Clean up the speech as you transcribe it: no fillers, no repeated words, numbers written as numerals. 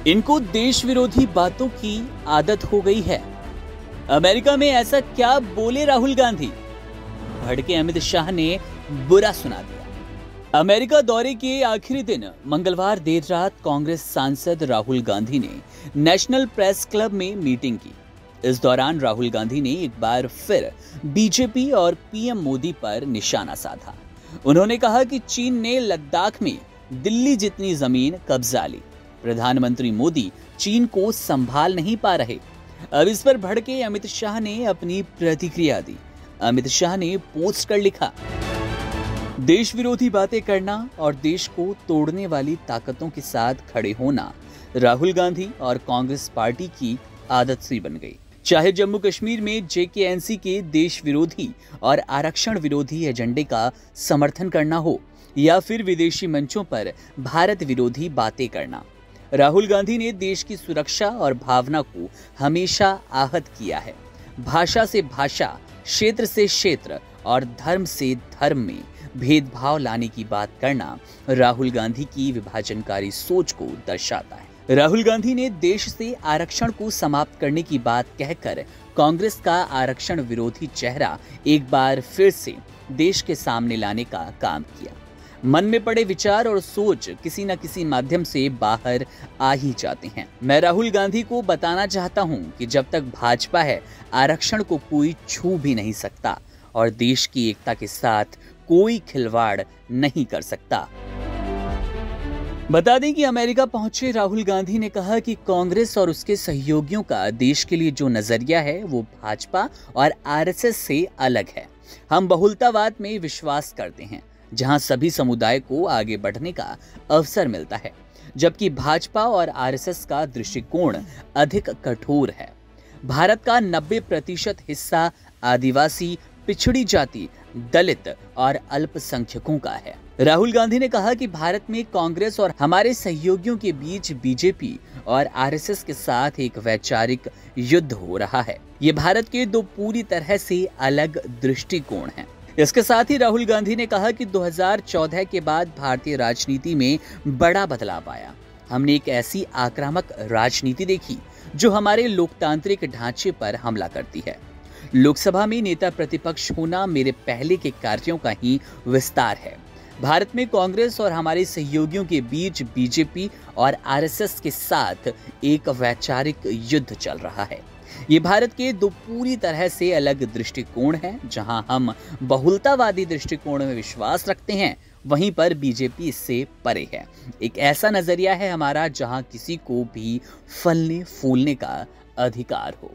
इनको देश विरोधी बातों की आदत हो गई है। अमेरिका में ऐसा क्या बोले राहुल गांधी? भड़के अमित शाह ने बुरा सुना दिया। अमेरिका दौरे के आखिरी दिन मंगलवार देर रात कांग्रेस सांसद राहुल गांधी ने नेशनल प्रेस क्लब में मीटिंग की। इस दौरान राहुल गांधी ने एक बार फिर बीजेपी और पीएम मोदी पर निशाना साधा। उन्होंने कहा कि चीन ने लद्दाख में दिल्ली जितनी जमीन कब्जा ली। प्रधानमंत्री मोदी चीन को संभाल नहीं पा रहे। अब इस पर भड़के अमित शाह ने अपनी प्रतिक्रिया दी। अमित शाह ने पोस्ट कर लिखा, देश विरोधी बातें करना और देश को तोड़ने वाली ताकतों के साथ खड़े होना राहुल गांधी और कांग्रेस पार्टी की आदत सी बन गई। चाहे जम्मू कश्मीर में जेकेएनसी के देश विरोधी और आरक्षण विरोधी एजेंडे का समर्थन करना हो या फिर विदेशी मंचों पर भारत विरोधी बातें करना, राहुल गांधी ने देश की सुरक्षा और भावना को हमेशा आहत किया है। भाषा से भाषा, क्षेत्र से क्षेत्र और धर्म से धर्म में भेदभाव लाने की बात करना राहुल गांधी की विभाजनकारी सोच को दर्शाता है। राहुल गांधी ने देश से आरक्षण को समाप्त करने की बात कहकर कांग्रेस का आरक्षण विरोधी चेहरा एक बार फिर से देश के सामने लाने का काम किया। मन में पड़े विचार और सोच किसी न किसी माध्यम से बाहर आ ही जाते हैं। मैं राहुल गांधी को बताना चाहता हूं कि जब तक भाजपा है, आरक्षण को कोई छू भी नहीं सकता और देश की एकता के साथ कोई खिलवाड़ नहीं कर सकता। बता दें कि अमेरिका पहुंचे राहुल गांधी ने कहा कि कांग्रेस और उसके सहयोगियों का देश के लिए जो नजरिया है वो भाजपा और आरएसएस से अलग है। हम बहुलतावाद में विश्वास करते हैं, जहां सभी समुदाय को आगे बढ़ने का अवसर मिलता है, जबकि भाजपा और आरएसएस का दृष्टिकोण अधिक कठोर है। भारत का 90% हिस्सा आदिवासी, पिछड़ी जाति, दलित और अल्पसंख्यकों का है। राहुल गांधी ने कहा कि भारत में कांग्रेस और हमारे सहयोगियों के बीच बीजेपी और आरएसएस के साथ एक वैचारिक युद्ध हो रहा है। ये भारत के दो पूरी तरह से अलग दृष्टिकोण हैं। इसके साथ ही राहुल गांधी ने कहा कि 2014 के बाद भारतीय राजनीति में बड़ा बदलाव आया। हमने एक ऐसी आक्रामक राजनीति देखी जो हमारे लोकतांत्रिक ढांचे पर हमला करती है। लोकसभा में नेता प्रतिपक्ष होना मेरे पहले के कार्यों का ही विस्तार है। भारत में कांग्रेस और हमारे सहयोगियों के बीच बीजेपी और आरएसएस के साथ एक वैचारिक युद्ध चल रहा है। ये भारत के दो पूरी तरह से अलग दृष्टिकोण हैं। जहां हम बहुलतावादी दृष्टिकोण में विश्वास रखते हैं, वहीं पर बीजेपी इससे परे है। एक ऐसा नजरिया है हमारा जहां किसी को भी फलने फूलने का अधिकार हो।